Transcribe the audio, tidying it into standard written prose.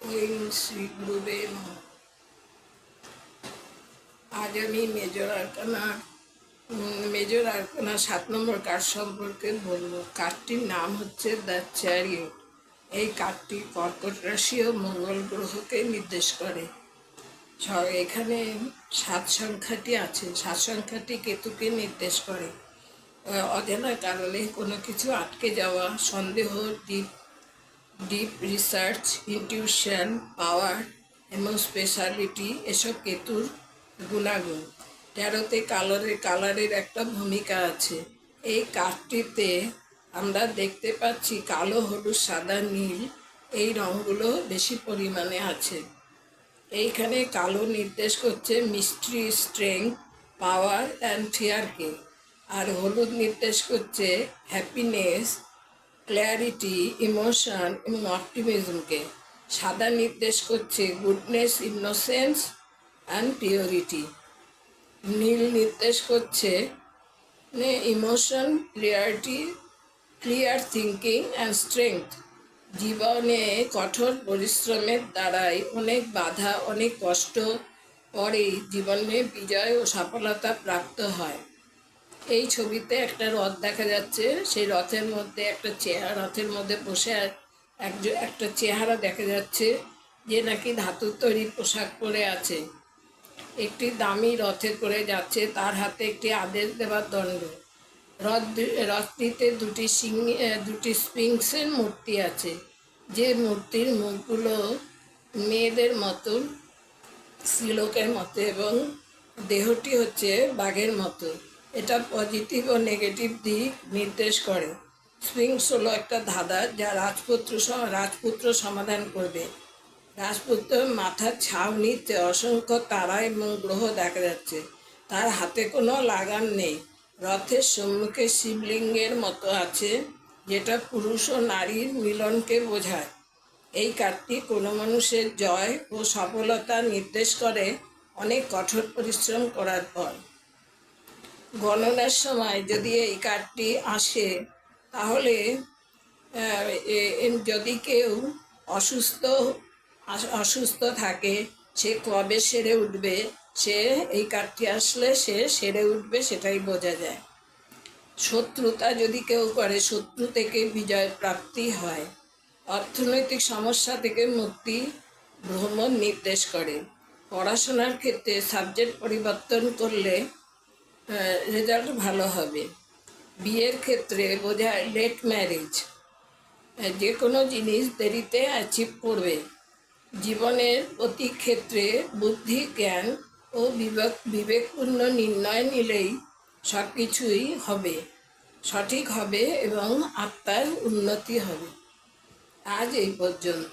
ওং শ্রী গুরুবে নমঃ। আজ আমি মেজর আরকানা 7 নম্বর কার্ড সম্পর্কে বলবো। কার্ডটির নাম হচ্ছে দ্য চ্যারিয়ট। এই কার্ডটি কর্কট রাশি ও মঙ্গল গ্রহকে নির্দেশ করে। এখানে 7 সংখ্যাটি আছে। 7 সংখ্যাটি কেতুকে নির্দেশ করে। অজানা কারণে কোনো কিছু আটকে যাওয়া, সন্দেহ, ডিপ রিসার্চ, ইনটিউশন, পাওয়ার এবং স্পেশালিটি এসব কেতুর গুণাগুণ। 13তে কালারের একটা ভূমিকা আছে। এই কার্ডটিতে আমরা দেখতে পাচ্ছি কালো, হলুদ, সাদা, নীল এই রঙগুলো বেশি পরিমাণে আছে। এইখানে কালো নির্দেশ করছে মিস্ট্রি, স্ট্রেংথ, পাওয়ার অ্যান্ড ফিয়ারকে। আর হলুদ নির্দেশ করছে হ্যাপিনেস, ক্ল্যারিটি, ইমোশন এবং অপটিমিজমকে। সাদা নির্দেশ করছে গুডনেস, ইনোসেন্স অ্যান্ড পিওরিটি। নীল নির্দেশ করছে emotion, clarity, clear thinking and strength. জীবনে কঠোর পরিশ্রমের দ্বারাই অনেক বাধা, অনেক কষ্ট পরেই জীবনে বিজয় ও সফলতা প্রাপ্ত হয়। এই ছবিতে একটা রথ দেখা যাচ্ছে। সেই রথের মধ্যে রথের মধ্যে বসে একটা চেহারা দেখা যাচ্ছে যে নাকি ধাতুর তৈরি পোশাক পরে আছে। একটি দামি রথে করে যাচ্ছে, তার হাতে একটি আদেশ দেওয়ার দণ্ড। রথটিতে দুটি স্ফিংক্সের মূর্তি আছে, যে মূর্তির মুখগুলো মেয়েদের মতন, শ্রীলোকের মতো, এবং দেহটি হচ্ছে বাঘের মতো। এটা পজিটিভ ও নেগেটিভ দিক নির্দেশ করে। স্ফিংক্স হলো একটা ধাঁধা যা রাজপুত্র সমাধান করবে। রাজপুত্রের মাথার ছাউনিতে অসংখ্য তারা এবং গ্রহ দেখা যাচ্ছে। তার হাতে কোনো লাগাম নেই। রথের সম্মুখে শিবলিঙ্গের মতো আছে, যেটা পুরুষ ও নারীর মিলনকে বোঝায়। এই কার্ডটি কোনো মানুষের জয় ও সফলতা নির্দেশ করে অনেক কঠোর পরিশ্রম করার পর। গণনার সময় যদি এই কার্ডটি আসে, তাহলে যদি কেউ অসুস্থ থাকে, সে কবে সেরে উঠবে, এই কার্ডটি আসলে সে সেরে উঠবে, সেটাই বোঝা যায়। শত্রুতা যদি কেউ করে, শত্রু থেকে বিজয় প্রাপ্তি হয়। অর্থনৈতিক সমস্যা থেকে মুক্তি ভ্রমণ নির্দেশ করে। পড়াশোনার ক্ষেত্রে সাবজেক্ট পরিবর্তন করলে রেজাল্ট ভালো হবে। বিয়ের ক্ষেত্রে বোঝায় লেট ম্যারেজ। যে কোনো জিনিস দেরিতে অ্যাচিভ করবে। জীবনের প্রতি ক্ষেত্রে বুদ্ধি, জ্ঞান ও বিবেকপূর্ণ নির্ণয় নিলেই সব কিছুই সঠিক হবে এবং আত্মার উন্নতি হবে। আজ এই পর্যন্ত।